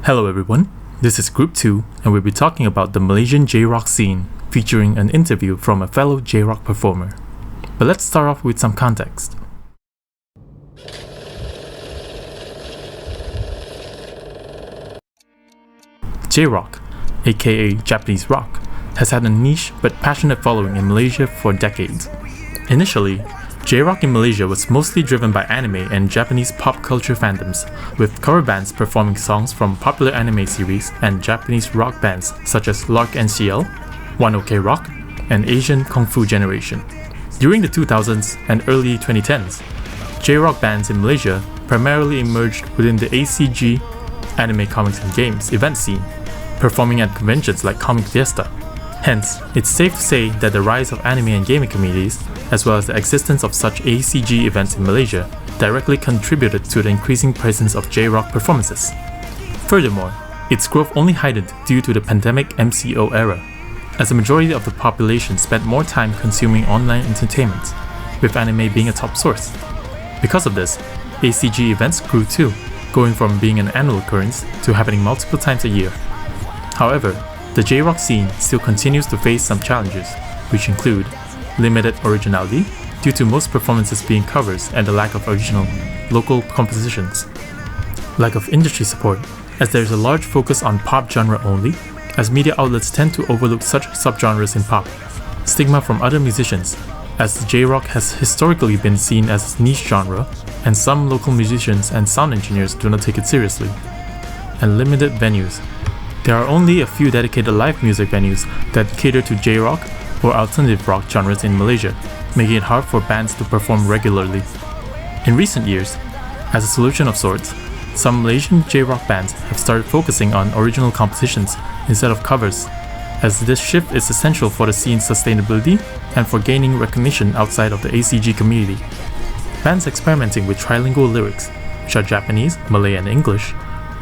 Hello everyone, this is Group 2 and we'll be talking about the Malaysian J-Rock scene, featuring an interview from a fellow J-Rock performer. But let's start off with some context. J-Rock, aka Japanese rock, has had a niche but passionate following in Malaysia for decades. Initially, J-Rock in Malaysia was mostly driven by anime and Japanese pop culture fandoms, with cover bands performing songs from popular anime series and Japanese rock bands such as L'Arc-en-Ciel, One OK Rock, and Asian Kung Fu Generation. During the 2000s and early 2010s, J-Rock bands in Malaysia primarily emerged within the ACG, Anime Comics and Games, event scene, performing at conventions like Comic Fiesta. Hence, it's safe to say that the rise of anime and gaming communities, as well as the existence of such ACG events in Malaysia, directly contributed to the increasing presence of J-Rock performances. Furthermore, its growth only heightened due to the pandemic MCO era, as the majority of the population spent more time consuming online entertainment, with anime being a top source. Because of this, ACG events grew too, going from being an annual occurrence to happening multiple times a year. However, the J-Rock scene still continues to face some challenges, which include limited originality, due to most performances being covers and the lack of original, local compositions. Lack of industry support, as there is a large focus on pop genre only, as media outlets tend to overlook such subgenres in pop. Stigma from other musicians, as the J-Rock has historically been seen as a niche genre, and some local musicians and sound engineers do not take it seriously. And limited venues. There are only a few dedicated live music venues that cater to J-Rock or alternative rock genres in Malaysia, making it hard for bands to perform regularly. In recent years, as a solution of sorts, some Malaysian J-Rock bands have started focusing on original compositions instead of covers, as this shift is essential for the scene's sustainability and for gaining recognition outside of the ACG community. Bands experimenting with trilingual lyrics, which are Japanese, Malay and English,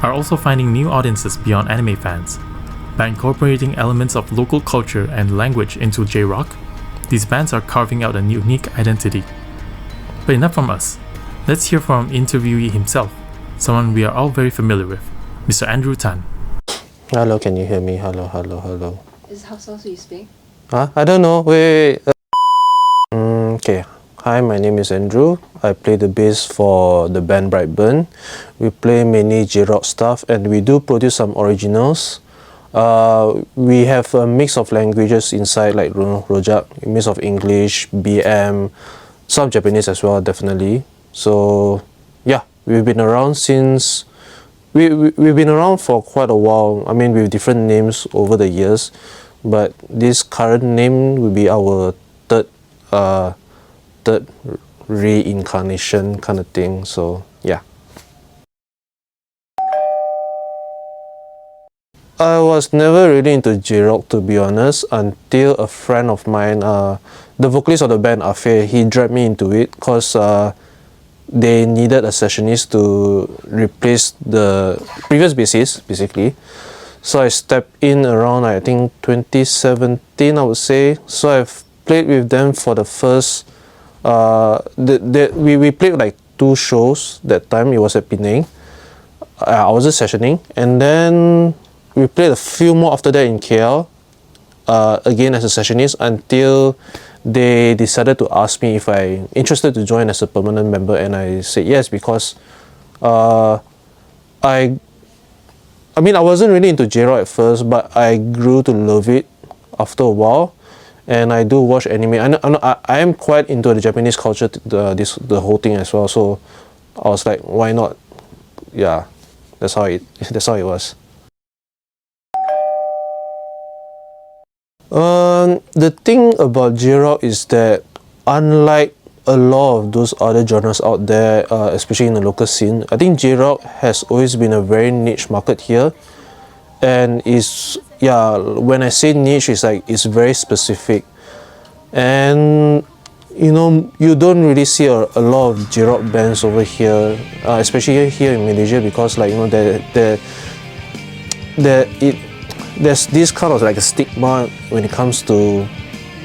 are also finding new audiences beyond anime fans. By incorporating elements of local culture and language into J-Rock, these bands are carving out a unique identity. But enough from us. Let's hear from interviewee himself, someone we are all very familiar with, Mr. Andrew Tan. Hello, can you hear me? Hello. Is how so you speak? I don't know. Wait. Okay. Hi, my name is Andrew. I play the bass for the band Brightburn. We play many J-Rock stuff and we do produce some originals. We have a mix of languages inside, like Rojak, a mix of English, BM, some Japanese as well, definitely. So yeah, we've been around since we've been around for quite a while. I mean, with different names over the years, but this current name will be our third reincarnation kind of thing. So yeah. I was never really into J-Rock, to be honest, until a friend of mine, the vocalist of the band 𝘼𝙣𝙙𝙧𝙚𝙀, he dragged me into it because they needed a sessionist to replace the previous bassist, basically. So I stepped in around, I think, 2017, I would say. So I've played with them for the first, we played like 2 shows that time. It was at Penang. I was just sessioning, and then we played a few more after that in KL, again as a sessionist, until they decided to ask me if I'm interested to join as a permanent member, and I said yes, because I mean, I wasn't really into J-Rock at first, but I grew to love it after a while, and I do watch anime. I am quite into the Japanese culture, the whole thing as well, so I was like, why not? Yeah, that's how it was. The thing about J-Rock is that, unlike a lot of those other genres out there, especially in the local scene, I think J-Rock has always been a very niche market here, and when I say niche, it's like it's very specific, and you know, you don't really see a lot of J-Rock bands over here, especially here in Malaysia, because like, you know, there's this kind of like a stigma when it comes to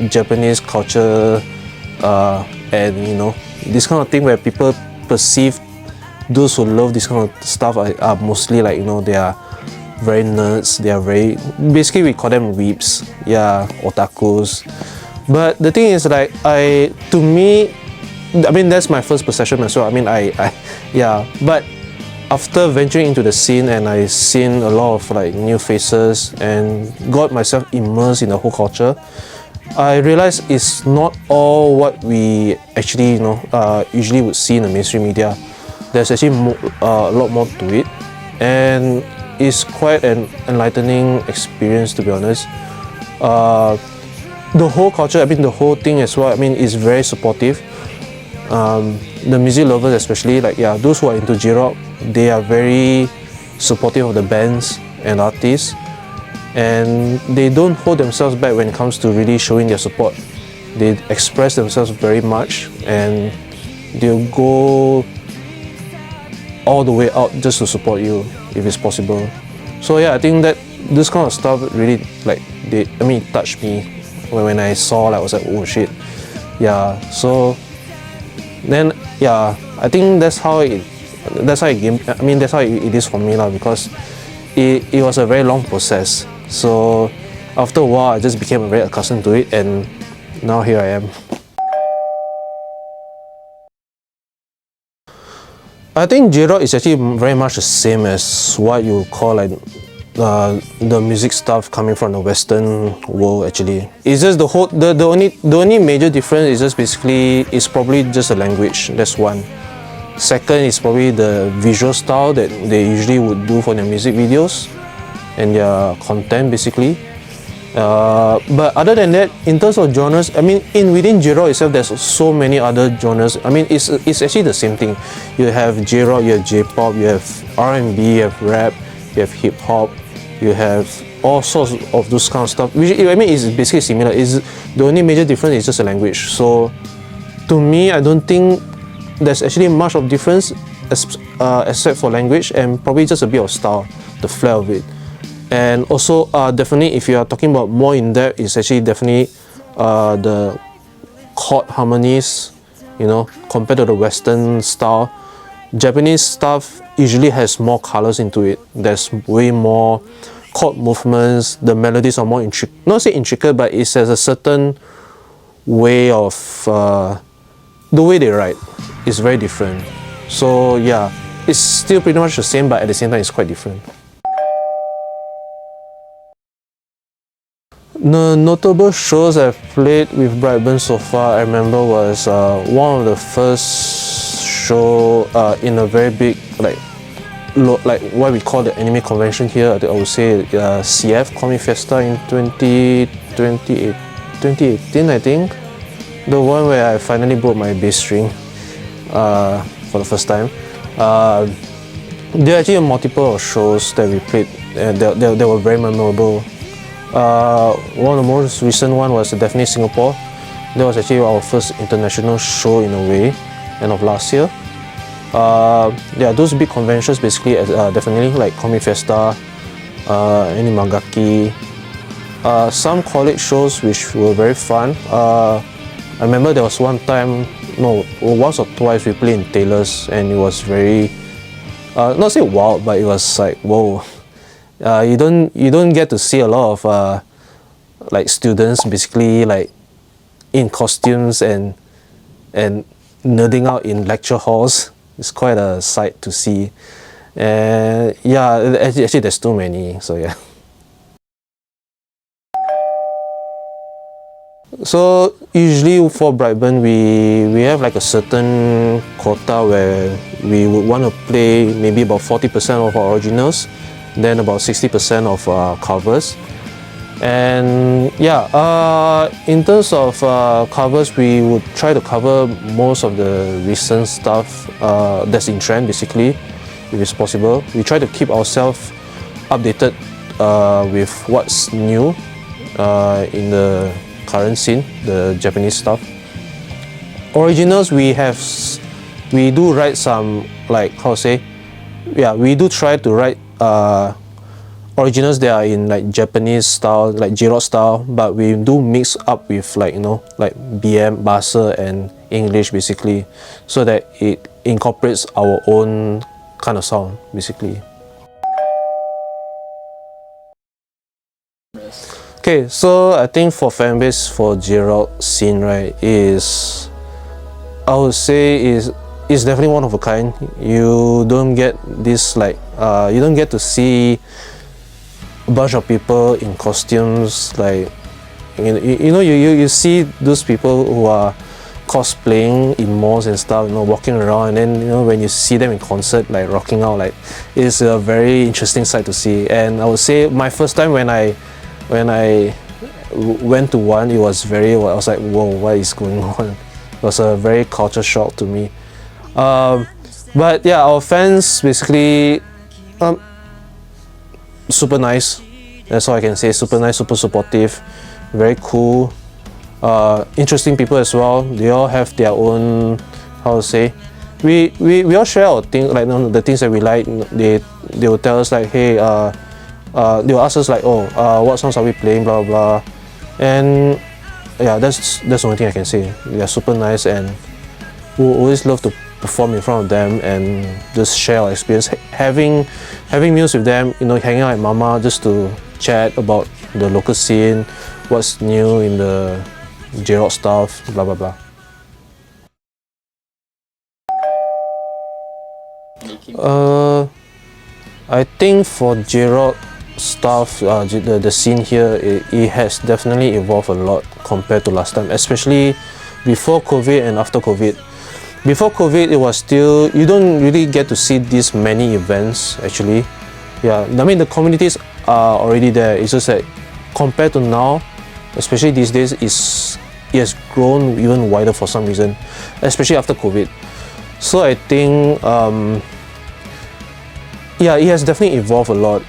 Japanese culture, and you know, this kind of thing where people perceive those who love this kind of stuff are mostly like, you know, they are very nerds. They are very, basically we call them weeps, yeah, otakus. But the thing is, like, to me, I mean, that's my first perception as well. I mean, yeah, but after venturing into the scene and I seen a lot of like new faces and got myself immersed in the whole culture, I realized it's not all what we actually, usually would see in the mainstream media. There's actually a lot more to it, and it's quite an enlightening experience, to be honest. The whole culture, I mean, the whole thing as well, I mean, is very supportive. The music lovers especially, like, yeah, those who are into J-rock, they are very supportive of the bands and artists, and they don't hold themselves back when it comes to really showing their support. They express themselves very much, and they'll go all the way out just to support you if it's possible. So yeah, I think that this kind of stuff really, like, touched me when I saw, like, I was like, oh shit. Yeah, so then, yeah, I think that's how it is for me lah, because it was a very long process. So after a while, I just became very accustomed to it, and now here I am. I think J-rock is actually very much the same as what you call like the music stuff coming from the Western world. Actually, it's just the only major difference is just basically it's probably just a language. That's one. Second is probably the visual style that they usually would do for their music videos and their content basically. But other than that, in terms of genres, I mean, within J-rock itself, there's so many other genres. I mean, it's actually the same thing. You have J-rock, you have J-pop, you have R&B, you have rap, you have hip hop, you have all sorts of those kind of stuff. Which, I mean, it's basically similar. The only major difference is just a language. So, to me, I don't think there's actually much of difference except for language and probably just a bit of style, the flair of it. And also, definitely, if you are talking about more in depth, it's actually definitely the chord harmonies, compared to the Western style. Japanese stuff usually has more colors into it. There's way more chord movements. The melodies are more not say intricate, but it has a certain way of the way they write is very different. So yeah, it's still pretty much the same, but at the same time, it's quite different. The notable shows I've played with Brightburn so far, I remember was one of the first show in a very big, like what we call the anime convention here. I would say CF Comic Festa in 2018, I think. The one where I finally broke my bass string for the first time. There are actually multiple shows that we played, and they were very memorable. One of the most recent one was definitely Singapore. That was actually our first international show in a way, end of last year. Yeah, those big conventions basically definitely like Comic Festa, Animagaki, some college shows which were very fun. I remember there was once or twice we played in Taylor's, and it was very, not say wild, but it was like, whoa. You don't get to see a lot of like students basically like in costumes and nerding out in lecture halls. It's quite a sight to see. Yeah, actually there's too many, so yeah. So usually for Brightburn, we have like a certain quota where we would want to play maybe about 40% of our originals, then about 60% of covers. And yeah, in terms of covers, we would try to cover most of the recent stuff that's in trend basically, if it's possible. We try to keep ourselves updated with what's new in the current scene, the Japanese stuff. Originals, we do write some, like, we do try to write originals that are in like Japanese style, like J-rock style, but we do mix up with like BM, Bahasa and English basically, so that it incorporates our own kind of sound basically. Okay, so I think for fanbase for 𝘼𝙧𝙚 scene, right, is, I would say is definitely one of a kind. You don't get this like you don't get to see a bunch of people in costumes like you see those people who are cosplaying in malls and stuff, walking around, and then when you see them in concert like rocking out, like it's a very interesting sight to see. And I would say my first time when I went to one, it was I was like, whoa, what is going on? It was a very culture shock to me. But yeah, our fans basically super nice. That's all I can say. Super nice, super supportive, very cool, interesting people as well. They all have their own, how to say, we all share our things, like the things that we like. They will tell us like, hey, they will ask us like, oh, what songs are we playing, blah blah blah. And yeah, that's the only thing I can say. They are super nice, and we always love to perform in front of them and just share our experience. Having meals with them, hanging out at Mama just to chat about the local scene, what's new in the 𝘼𝙧𝙚 stuff, blah blah blah. I think for 𝘼𝙧𝙚 stuff, the scene here, it has definitely evolved a lot compared to last time, especially before COVID and after COVID. Before COVID, it was still, you don't really get to see these many events actually. Yeah, I mean the communities are already there. It's just that compared to now, especially these days, it has grown even wider for some reason, especially after COVID. So I think yeah, it has definitely evolved a lot.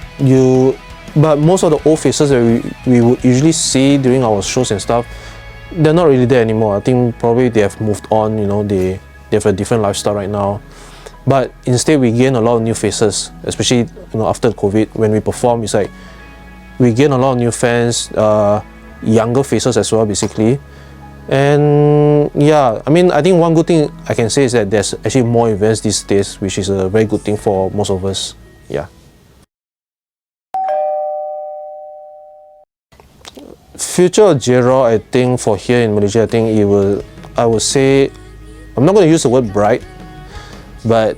But most of the old faces that we would usually see during our shows and stuff, they're not really there anymore. I think probably they have moved on, they have a different lifestyle right now. But instead we gain a lot of new faces, especially after COVID. When we perform, it's like we gain a lot of new fans, younger faces as well basically. And yeah, I mean, I think one good thing I can say is that there's actually more events these days, which is a very good thing for most of us. Yeah. Future of 𝘼𝙧𝙚, I think for here in Malaysia, I think I would say, I'm not going to use the word bright, but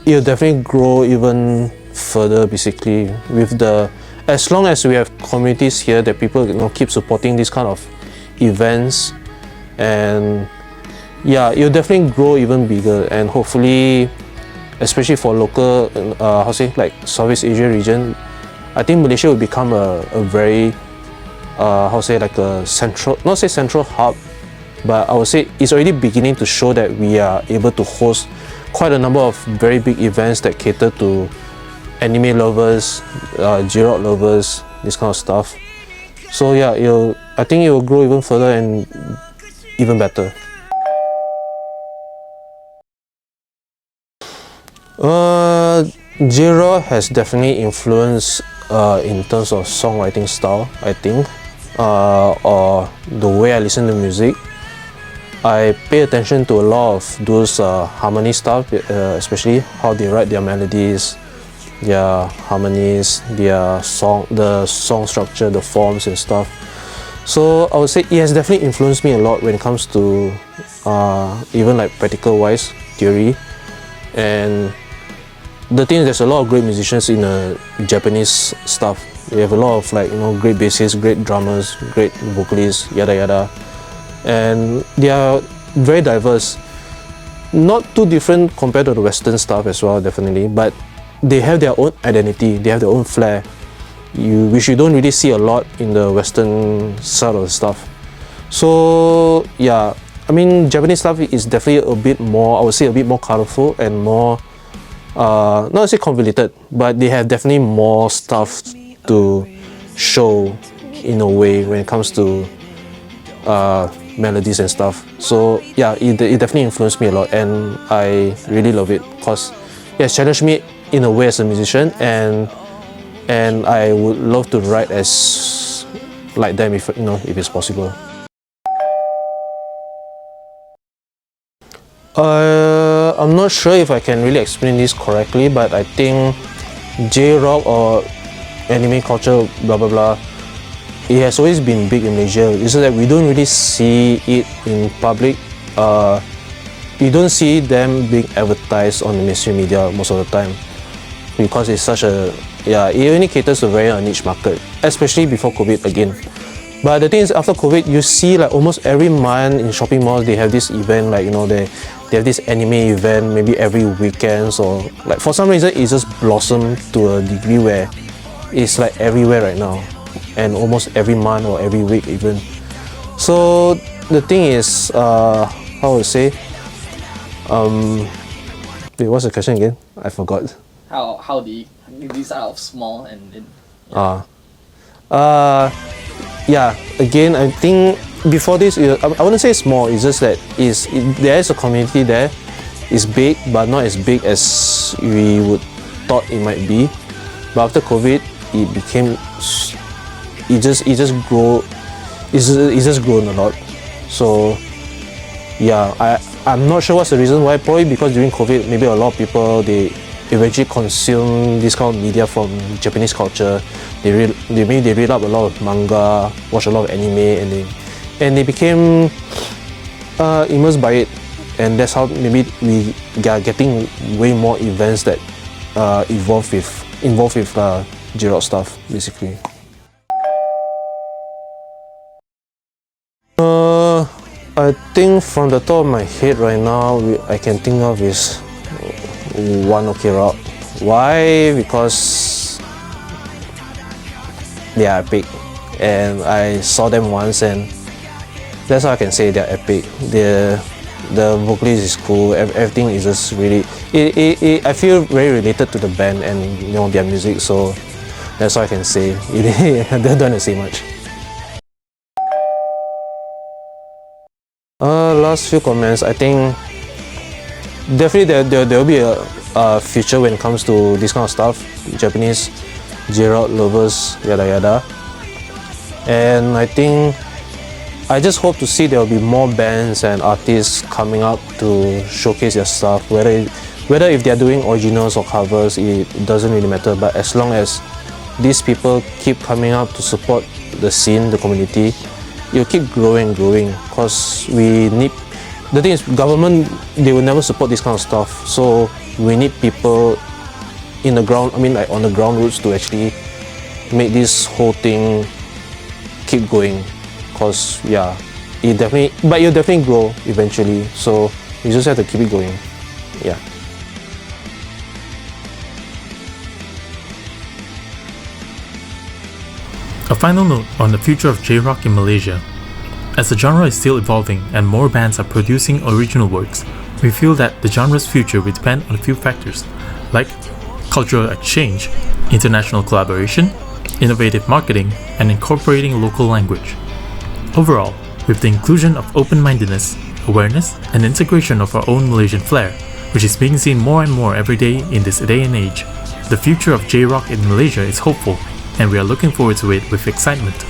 it'll definitely grow even further basically, as long as we have communities here that people keep supporting these kind of events. And yeah, it'll definitely grow even bigger, and hopefully, especially for local like Southeast Asia region, I think Malaysia will become a very like a central, not say central hub, but I would say it's already beginning to show that we are able to host quite a number of very big events that cater to anime lovers, 𝘼𝙧𝙚 lovers, this kind of stuff. So yeah, I think it will grow even further and even better. 𝘼𝙧𝙚 has definitely influenced in terms of songwriting style, I think, or the way I listen to music. I pay attention to a lot of those harmony stuff, especially how they write their melodies, their harmonies, the song structure, the forms and stuff. So I would say it has definitely influenced me a lot when it comes to even like practical wise theory. And the thing is, there's a lot of great musicians in Japanese stuff. They have a lot of like great bassists, great drummers, great vocalists, yada yada, and they are very diverse. Not too different compared to the Western stuff as well, definitely, but they have their own identity, they have their own flair, which you don't really see a lot in the Western side of the stuff. So yeah, I mean, Japanese stuff is definitely a bit more, I would say a bit more colorful and more, not to say convoluted, but they have definitely more stuff to show in a way when it comes to melodies and stuff. So yeah, it definitely influenced me a lot, and I really love it because it has challenged me in a way as a musician, and I would love to write as like them if it's possible. I'm not sure if I can really explain this correctly, but I think J-rock or anime culture, blah blah blah, it has always been big in Malaysia. It's just that we don't really see it in public. You don't see them being advertised on the mainstream media most of the time because it's such a, it only caters to a very niche market, especially before COVID again. But the thing is, after COVID, you see like almost every month in shopping malls they have this event, like they have this anime event maybe every weekends, or like for some reason it just blossomed to a degree where it's like everywhere right now, and almost every month or every week even. So the thing is, how would I say? Wait, what's the question again? I forgot. How did you start off small and then? Yeah. Again, I think before this, I wouldn't say small. It's just that there is a community there. It's big, but not as big as we would thought it might be. But after COVID, it became. It just grown a lot. So yeah, I'm not sure what's the reason why. Probably because during COVID, maybe a lot of people they eventually consume this kind of media from Japanese culture. They read up a lot of manga, watch a lot of anime, and they became immersed by it. And that's how maybe we are getting way more events that involved with 𝘼𝙧𝙙𝙧 stuff basically. I think from the top of my head right now, I can think of is One Ok Rock. Why? Because they are epic, and I saw them once, and that's how I can say they're epic. The vocalist is cool. Everything is just really. I feel very related to the band and their music, so that's all I can say. I don't want to say much. Last few comments, I think definitely there will be a future when it comes to this kind of stuff, Japanese 𝘼𝙧 lovers, yada yada. And I think I just hope to see there will be more bands and artists coming up to showcase their stuff, whether if they are doing originals or covers, it doesn't really matter. But as long as these people keep coming up to support the scene, the community, it'll keep growing, because we need. The thing is, government, they will never support this kind of stuff, so we need people in the ground, like on the ground roots, to actually make this whole thing keep going. Because it'll definitely grow eventually, so you just have to keep it going. Yeah. A final note on the future of J-Rock in Malaysia. As the genre is still evolving and more bands are producing original works, we feel that the genre's future will depend on a few factors, like cultural exchange, international collaboration, innovative marketing, and incorporating local language. Overall, with the inclusion of open-mindedness, awareness, and integration of our own Malaysian flair, which is being seen more and more every day in this day and age, the future of J-Rock in Malaysia is hopeful, and we are looking forward to it with excitement.